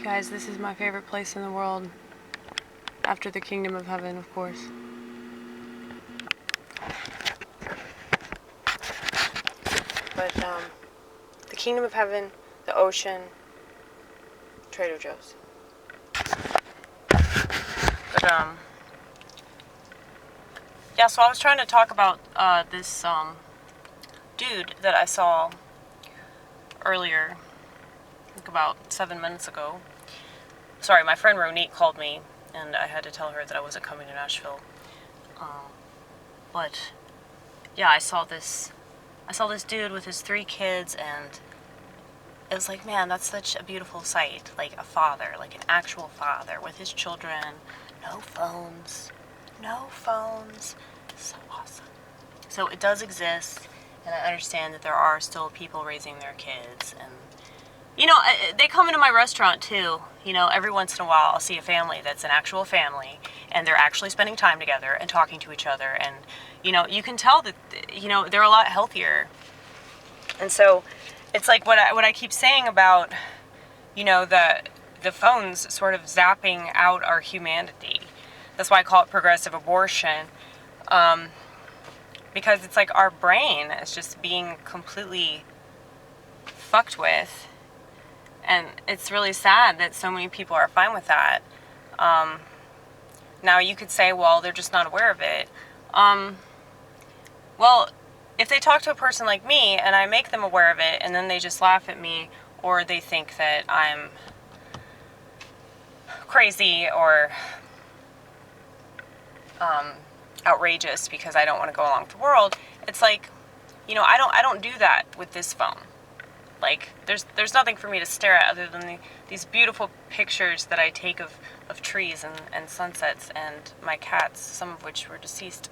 Guys, this is my favorite place in the world. After the kingdom of heaven, of course. But, the kingdom of heaven, the ocean, Trader Joe's. But, yeah, so I was trying to talk about, this, dude that I saw earlier, like about 7 minutes ago. Sorry, my friend Ronique called me, and I had to tell her that I wasn't coming to Nashville. But, yeah, I saw this dude with his 3 kids, and it was like, man, that's such a beautiful sight. Like a father, like an actual father with his children. No phones. So awesome. So it does exist, and I understand that there are still people raising their kids. And, you know, they come into my restaurant too. You know, every once in a while I'll see a family that's an actual family, and they're actually spending time together and talking to each other. And, you know, you can tell that, you know, they're a lot healthier. And so it's like what I keep saying about, you know, the phones sort of zapping out our humanity. That's why I call it progressive abortion. Because it's like our brain is just being completely fucked with. And it's really sad that so many people are fine with that. Now you could say, well, they're just not aware of it. Well, if they talk to a person like me and I make them aware of it and then they just laugh at me, or they think that I'm crazy or outrageous because I don't want to go along with the world, it's like, you know, I don't do that with this phone. Like, there's nothing for me to stare at other than these beautiful pictures that I take of trees and sunsets and my cats, some of which were deceased.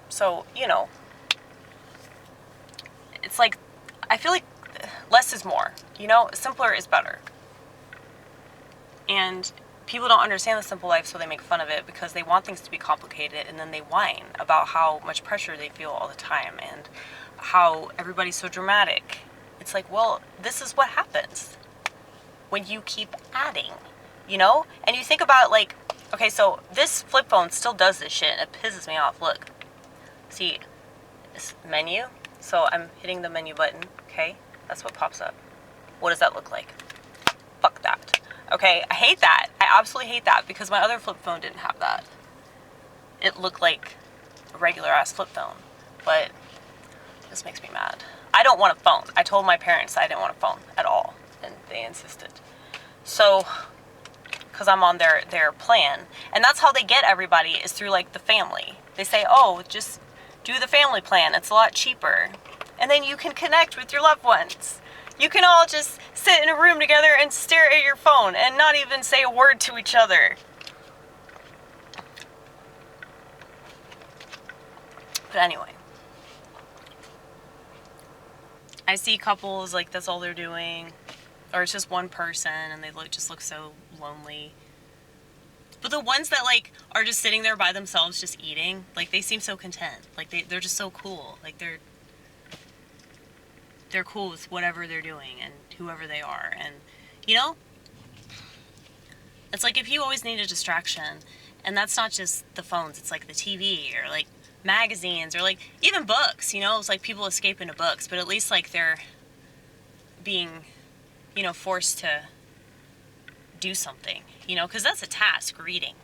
So, you know, it's like, I feel like less is more, you know? Simpler is better. And people don't understand the simple life, so they make fun of it because they want things to be complicated, and then they whine about how much pressure they feel all the time and how everybody's so dramatic. It's like, well, this is what happens when you keep adding, you know? And you think about, like, okay, so this flip phone still does this shit, and it pisses me off. Look. See, this menu. So I'm hitting the menu button, okay? That's what pops up. What does that look like? Fuck that. Okay, I hate that. I absolutely hate that because my other flip phone didn't have that. It looked like a regular ass flip phone, but this makes me mad. I don't want a phone. I told my parents I didn't want a phone at all, and they insisted. So, because I'm on their plan, and that's how they get everybody is through like the family. They say, oh, just do the family plan. It's a lot cheaper. And then you can connect with your loved ones. You can all just sit in a room together and stare at your phone and not even say a word to each other. But anyway. I see couples like that's all they're doing. Or it's just one person and they just look so lonely. But the ones that like are just sitting there by themselves just eating, like they seem so content. Like they're just so cool. Like they're cool with whatever they're doing and whoever they are. And you know, it's like if you always need a distraction, and that's not just the phones, it's like the TV or like magazines or like even books, you know, it's like people escape into books, but at least like they're being, you know, forced to do something, you know, because that's a task, reading.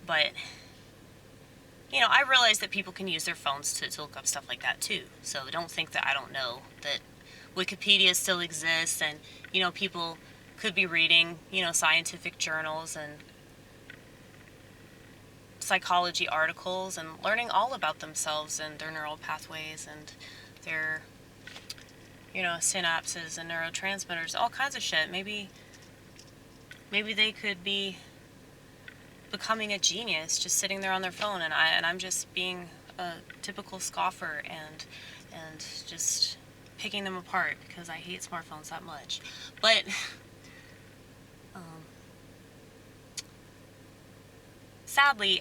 But, you know, I realize that people can use their phones to look up stuff like that too. So don't think that I don't know that Wikipedia still exists and, you know, people could be reading, you know, scientific journals and psychology articles and learning all about themselves and their neural pathways and their, you know, synapses and neurotransmitters, all kinds of shit. Maybe they could be becoming a genius just sitting there on their phone, and I'm just being a typical scoffer and just picking them apart because I hate smartphones that much. But sadly,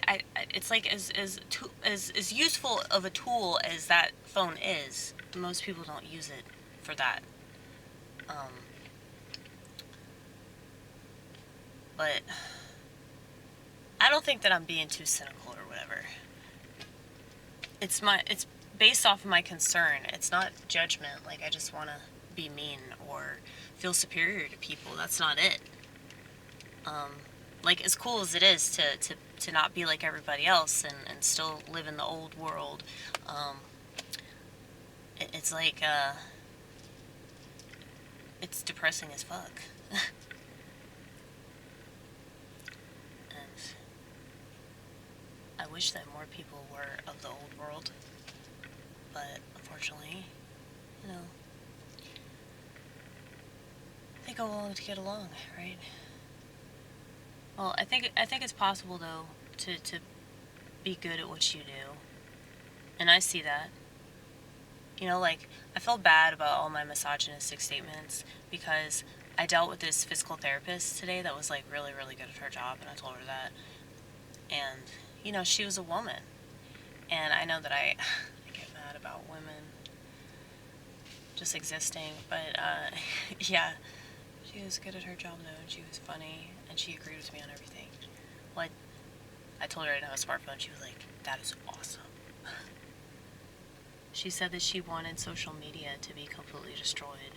it's like as useful of a tool as that phone is, most people don't use it for that. But I don't think that I'm being too cynical or whatever. It's based off of my concern. It's not judgment. Like, I just want to be mean or feel superior to people. That's not it. Like, as cool as it is to not be like everybody else and still live in the old world, it's like, it's depressing as fuck. And I wish that more people were of the old world, but unfortunately, you know, they go along to get along, right? Well, I think it's possible though to be good at what you do, and I see that. You know, like, I felt bad about all my misogynistic statements because I dealt with this physical therapist today that was like really, really good at her job, and I told her that. And, you know, she was a woman. And I know that I get mad about women just existing, but yeah, she was good at her job though, and she was funny, and she agreed with me on everything. Well, I told her I didn't have a smartphone. She was like, "That is awesome." She said that she wanted social media to be completely destroyed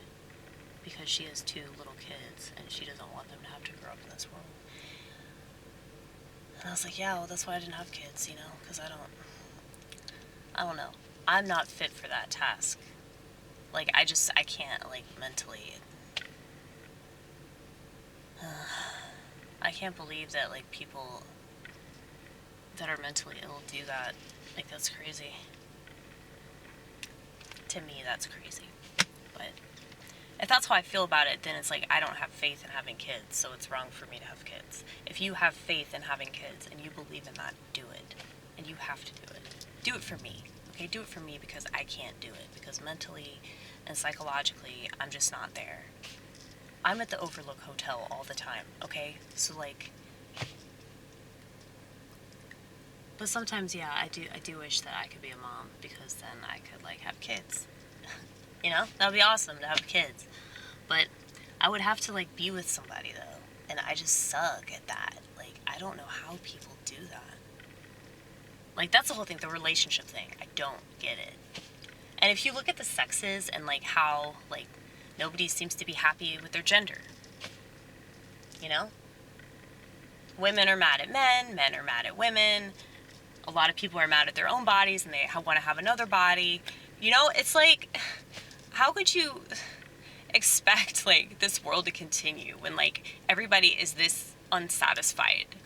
because she has 2 little kids and she doesn't want them to have to grow up in this world. And I was like, yeah, well, that's why I didn't have kids, you know, because I don't know. I'm not fit for that task. Like, I can't, like, mentally. I can't believe that, like, people that are mentally ill do that. Like, that's crazy. To me, that's crazy. But if that's how I feel about it, then it's like I don't have faith in having kids, so it's wrong for me to have kids. If you have faith in having kids and you believe in that, do it. And you have to do it. Do it for me. Okay, do it for me because I can't do it. Because mentally and psychologically, I'm just not there. I'm at the Overlook Hotel all the time, okay? So, like... But sometimes, yeah, I do wish that I could be a mom, because then I could, like, have kids. You know? That would be awesome to have kids. But I would have to, like, be with somebody, though. And I just suck at that. Like, I don't know how people do that. Like, that's the whole thing, the relationship thing. I don't get it. And if you look at the sexes and, like, how, like, nobody seems to be happy with their gender. You know? Women are mad at men are mad at women. A lot of people are mad at their own bodies and they want to have another body. You know, it's like, how could you expect, like, this world to continue when, like, everybody is this unsatisfied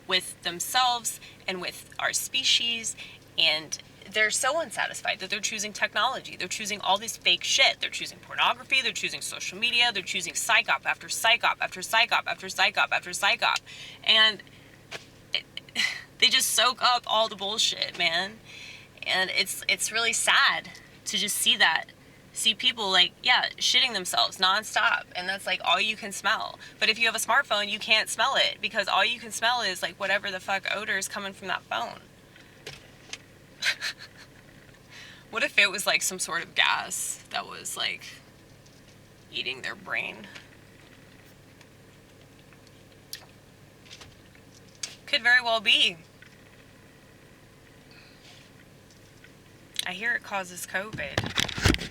with themselves and with our species, and they're so unsatisfied that they're choosing technology. They're choosing all this fake shit. They're choosing pornography. They're choosing social media. They're choosing psyop after psyop after psyop after psyop after psyop. And they just soak up all the bullshit, man. And it's really sad to just see that. See people, like, yeah, shitting themselves nonstop. And that's, like, all you can smell. But if you have a smartphone, you can't smell it. Because all you can smell is, like, whatever the fuck odor is coming from that phone. What if it was, like, some sort of gas that was, like, eating their brain? Could very well be. I hear it causes COVID.